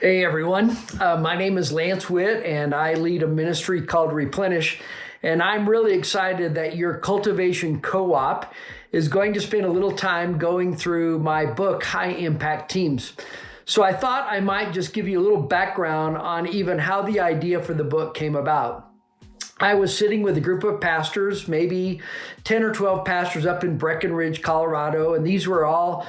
Hey everyone, my name is Lance Witt and I lead a ministry called Replenish, and I'm really excited that your Cultivation Co-Op is going to spend a little time going through my book, High Impact Teams. So I thought I might just give you a little background on even how the idea for the book came about. I was sitting with a group of pastors, maybe 10 or 12 pastors up in Breckenridge, Colorado, and these were all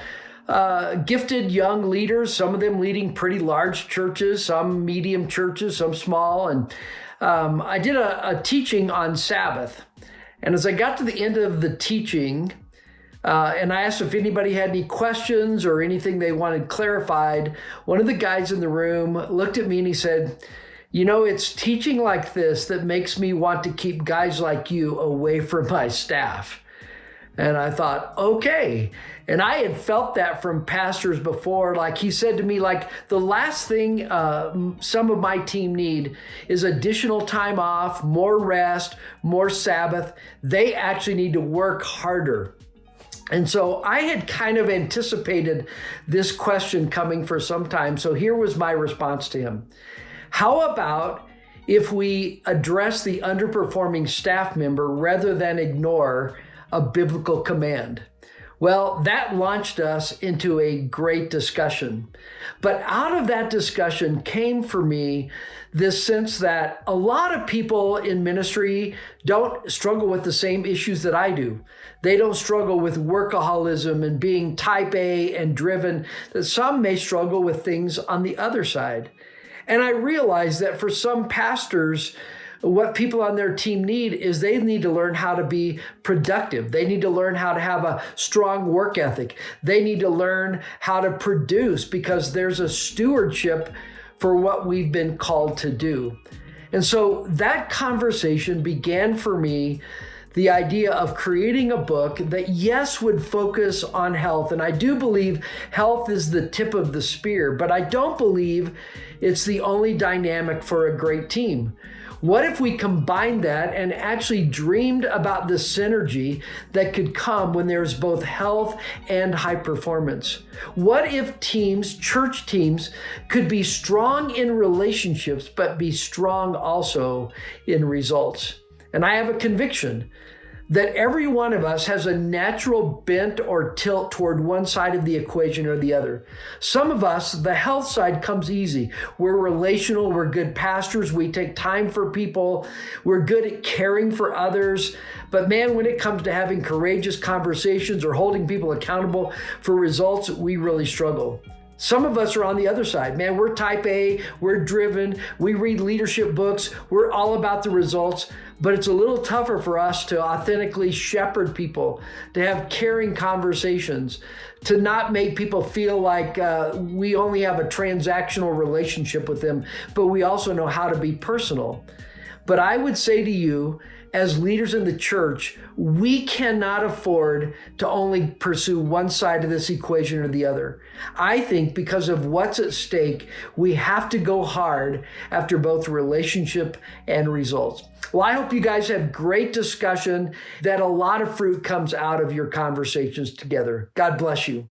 gifted young leaders, some of them leading pretty large churches, some medium churches, some small. And I did a teaching on Sabbath. And as I got to the end of the teaching, and I asked if anybody had any questions or anything they wanted clarified, one of the guys in the room looked at me and he said, "You know, it's teaching like this that makes me want to keep guys like you away from my staff." And I thought, okay. And I had felt that from pastors before. Like he said to me, like, the last thing some of my team need is additional time off, more rest, more Sabbath. They actually need to work harder. And so I had kind of anticipated this question coming for some time. So here was my response to him. How about if we address the underperforming staff member rather than ignore a biblical command? Well, that launched us into a great discussion. But out of that discussion came for me this sense that a lot of people in ministry don't struggle with the same issues that I do. They don't struggle with workaholism and being type A and driven. Some may struggle with things on the other side. And I realized that for some pastors, what people on their team need is they need to learn how to be productive. They need to learn how to have a strong work ethic. They need to learn how to produce because there's a stewardship for what we've been called to do. And so that conversation began for me the idea of creating a book that, yes, would focus on health. And I do believe health is the tip of the spear, but I don't believe it's the only dynamic for a great team. What if we combined that and actually dreamed about the synergy that could come when there's both health and high performance? What if teams, church teams, could be strong in relationships, but be strong also in results? And I have a conviction that every one of us has a natural bent or tilt toward one side of the equation or the other. Some of us, the health side comes easy. We're relational, we're good pastors, we take time for people, we're good at caring for others. But man, when it comes to having courageous conversations or holding people accountable for results, we really struggle. Some of us are on the other side. Man, we're type A, we're driven, we read leadership books, we're all about the results, but it's a little tougher for us to authentically shepherd people, to have caring conversations, to not make people feel like we only have a transactional relationship with them, but we also know how to be personal. But I would say to you, as leaders in the church, we cannot afford to only pursue one side of this equation or the other. I think because of what's at stake, we have to go hard after both relationship and results. Well, I hope you guys have great discussion, that a lot of fruit comes out of your conversations together. God bless you.